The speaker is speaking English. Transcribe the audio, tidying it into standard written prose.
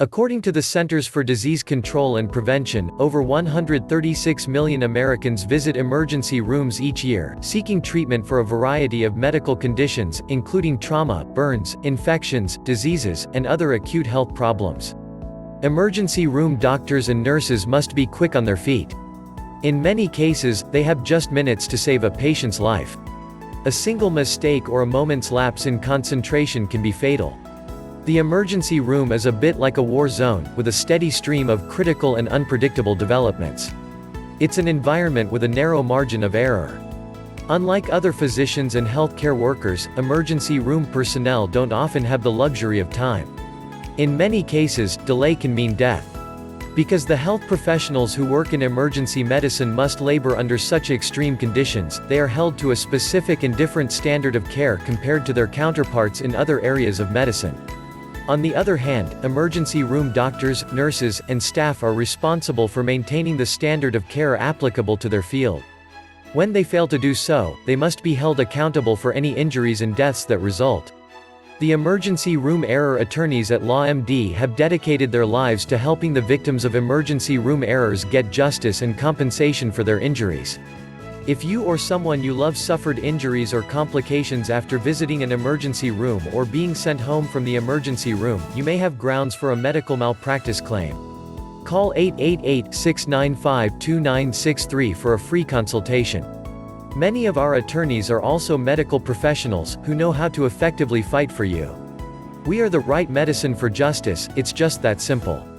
According to the Centers for Disease Control and Prevention, over 136 million Americans visit emergency rooms each year, seeking treatment for a variety of medical conditions, including trauma, burns, infections, diseases, and other acute health problems. Emergency room doctors and nurses must be quick on their feet. In many cases, they have just minutes to save a patient's life. A single mistake or a moment's lapse in concentration can be fatal. The emergency room is a bit like a war zone, with a steady stream of critical and unpredictable developments. It's an environment with a narrow margin of error. Unlike other physicians and healthcare workers, emergency room personnel don't often have the luxury of time. In many cases, delay can mean death. Because the health professionals who work in emergency medicine must labor under such extreme conditions, they are held to a specific and different standard of care compared to their counterparts in other areas of medicine. On the other hand, emergency room doctors, nurses, and staff are responsible for maintaining the standard of care applicable to their field. When they fail to do so, they must be held accountable for any injuries and deaths that result. The emergency room error attorneys at LawMD have dedicated their lives to helping the victims of emergency room errors get justice and compensation for their injuries. If you or someone you love suffered injuries or complications after visiting an emergency room or being sent home from the emergency room, you may have grounds for a medical malpractice claim. Call 888-695-2963 for a free consultation. Many of our attorneys are also medical professionals, who know how to effectively fight for you. We are the right medicine for justice, it's just that simple.